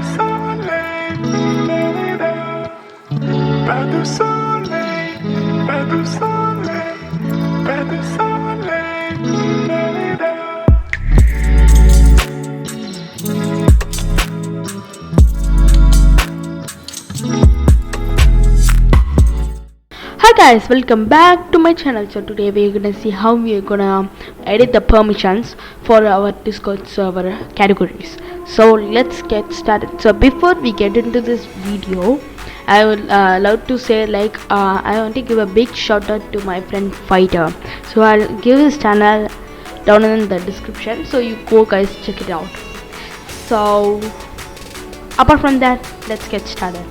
Hi guys, welcome back to my channel. So today we are gonna see how we are gonna edit the permissions for our Discord server categories. So let's get started. So before we get into this video, I would love to say I want to give a big shout out to my friend Fighter. So I'll give his channel down in the description, so you go guys check it out. So apart from that, let's get started.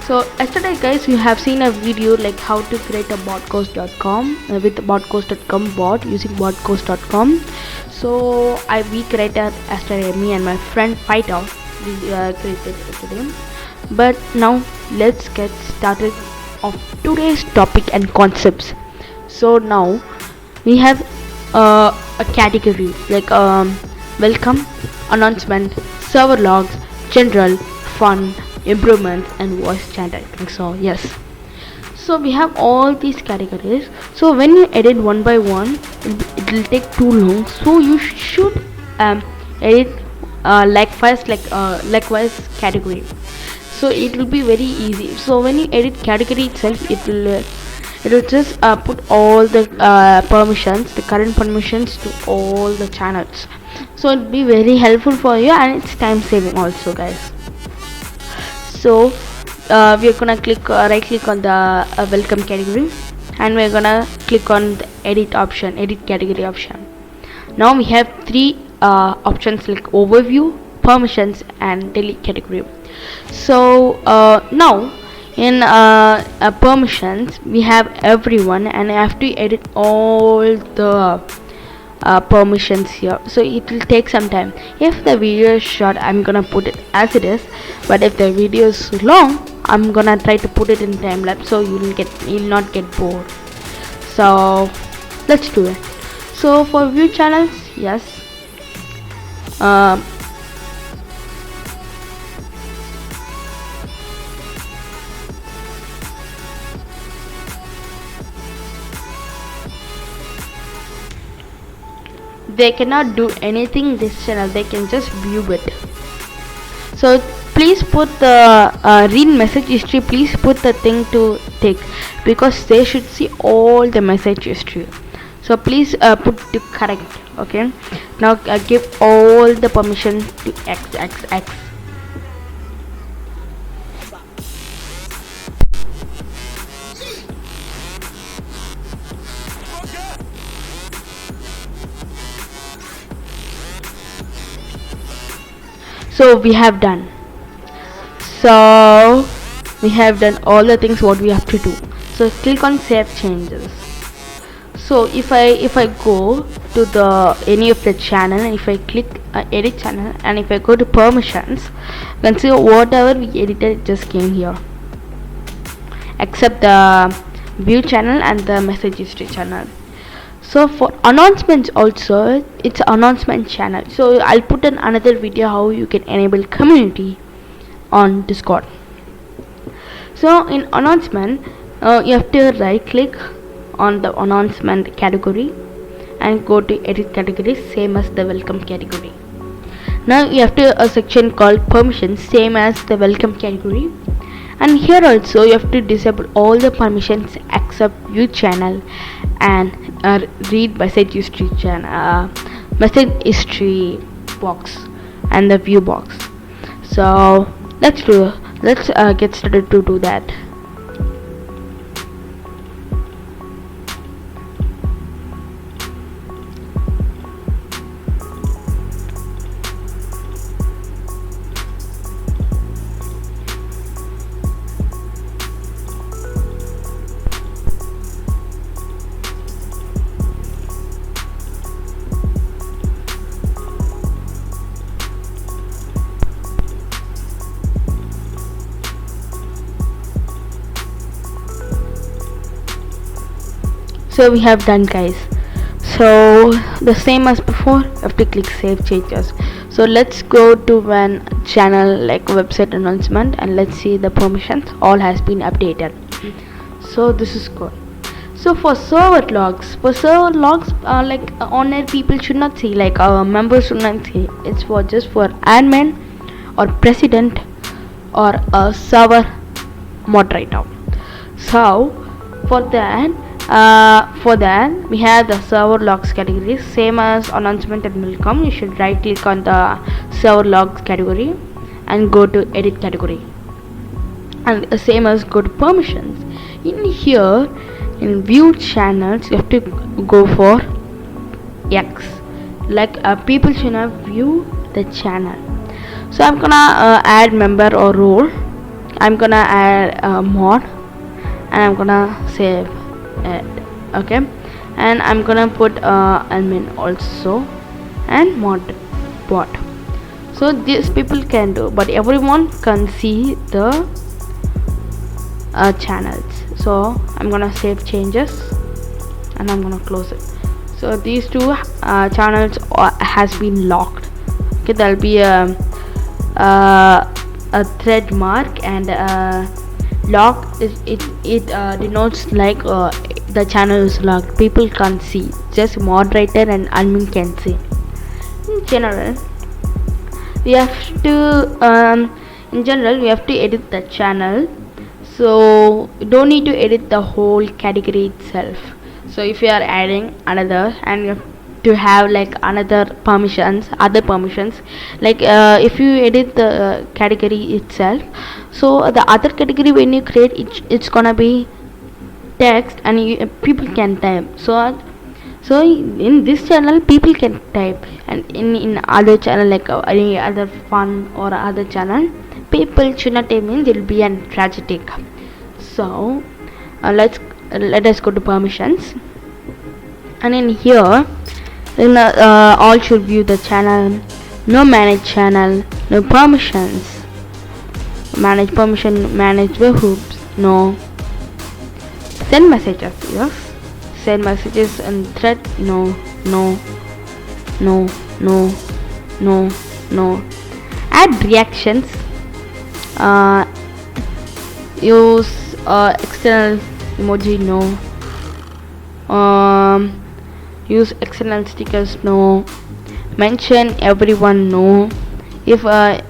So yesterday guys, you have seen a video like how to create a botcoast.com with botcoast.com bot using botcoast.com. So we created yesterday, me and my friend Fighter we created yesterday. But now let's get started of today's topic and concepts. So now we have a category like welcome, announcement, server logs, general, fun, improvements, and voice chat. I think so, yes. So we have all these categories. So when you edit one by one, it will take too long. So you should edit likewise category. So it will be very easy. So when you edit category itself, it will just put all the permissions, the current permissions to all the channels. So it will be very helpful for you, and it's time saving also guys. So we are gonna click right click on the welcome category, and we're gonna click on the edit category option. Now we have three options like overview, permissions, and delete category. So now in permissions we have everyone, and I have to edit all the permissions here, so it will take some time. If the video is short, I'm gonna put it as it is, but if the video is long, I'm gonna try to put it in time lapse, so you'll not get bored. So let's do it. So for view channels, yes, they cannot do anything this channel, they can just view it. So please put the read message history, please put the thing to tick, because they should see all the message history. So please put to correct. Okay, now give all the permission to xxx. So we have done. So we have done all the things what we have to do. So click on save changes. So if I go to the any of the channel, and if I click edit channel, and if I go to permissions, you can see whatever we edited just came here, except the view channel and the message history channel. So for announcements also, it's announcement channel. So I'll put in another video how you can enable community on Discord. So in announcement, you have to right click on the announcement category and go to edit category, same as the welcome category. Now you have to a section called permissions, same as the welcome category, and here also you have to disable all the permissions except view channel and read message history channel, message history box, and the view box. So let's get started to do that. So we have done guys. So the same as before, you have to click save changes. So let's go to one channel like website announcement, and let's see the permissions all has been updated. So this is good. So for server logs, like on-air people should not see, like members should not see. It's for just for admin or president or a server moderator. So for that we have the server logs category, same as announcement and will come. You should right click on the server logs category and go to edit category, and same as go to permissions. In here, in view channels, you have to go for X, like people should not view the channel. So I'm gonna add member or role. I'm gonna add mod, and I'm gonna save it. Okay, and I'm gonna put admin also and mod bot. So these people can do, but everyone can see the channels. So I'm gonna save changes and I'm gonna close it. So these two channels has been locked. Okay, there'll be a thread mark, and lock it denotes like the channel is locked. People can't see, just moderator and admin can see. In general we have to edit the channel, so you don't need to edit the whole category itself. So if you are adding another, and you have to have like other permissions, like if you edit the category itself, so the other category when you create it's gonna be text, and people can type. So in this channel people can type, and in other channel like any other fun or other channel people should not type, means it will be a tragic. So let us go to permissions, and in here all should view the channel. No manage channel, no permissions. Manage permission, manage webhooks, no. Send messages, yes. Send messages and thread, no. Add reactions. Use external emoji, no. Use external stickers, no. Mention everyone, no. If a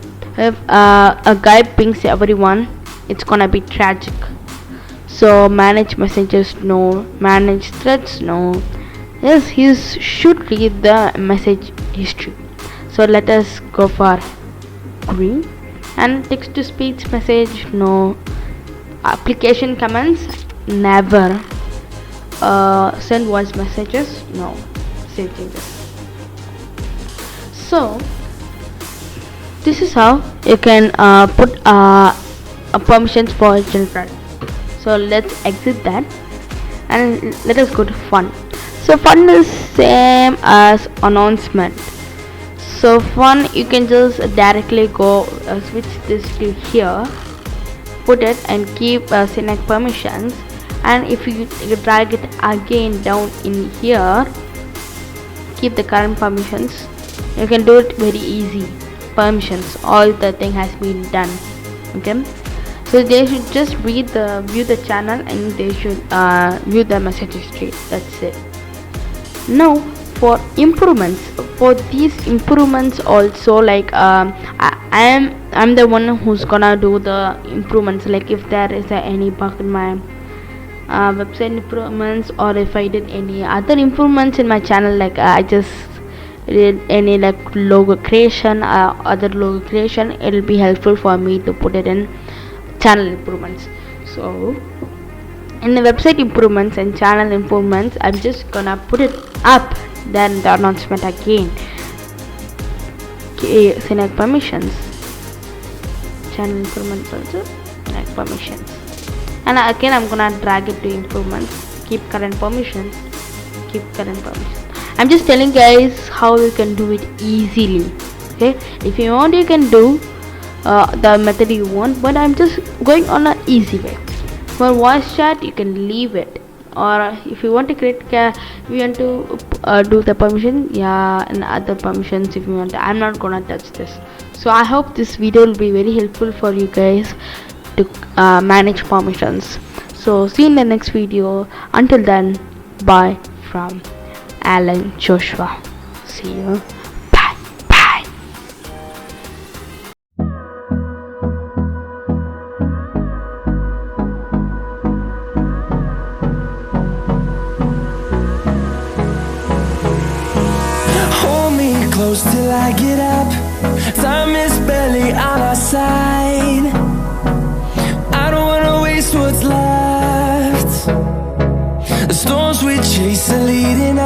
guy pings everyone, it's gonna be tragic. So manage messages, no. Manage threads, no. Yes, he should read the message history. So let us go for green. And text to speech message, no. Application commands, never. Send voice messages, no. Save changes. So this is how you can put permissions for general. So let's exit that and let us go to fun. So fun is same as announcement. So fun, you can just directly go switch this to here, put it and keep select permissions, and if you drag it again down in here, keep the current permissions. You can do it very easy. Permissions, all the thing has been done. Okay, so they should just view the channel, and they should view the message history. That's it. Now for improvements, for these improvements also, like I'm the one who's gonna do the improvements. Like if there is any bug in my website improvements, or if I did any other improvements in my channel, like I just did any like logo creation, other logo creation, it'll be helpful for me to put it in channel improvements. So in the website improvements and channel improvements, I'm just gonna put it up, then the announcement again. Okay, select permissions, channel improvements also, select permissions, and again I'm gonna drag it to improvements, keep current permissions, keep current permissions. I'm just telling guys how you can do it easily. Okay, if you want you can do the method you want, but I'm just going on an easy way. For voice chat you can leave it or if you want to create we want to do the permission, yeah, and other permissions if you want. I'm not gonna touch this. So I hope this video will be very helpful for you guys to manage permissions. So see you in the next video. Until then, bye from Alan Joshua. See you. Bye. Bye. Hold me close till I get up. Time is barely on our side. I don't wanna waste what's left. The storms we chase are leading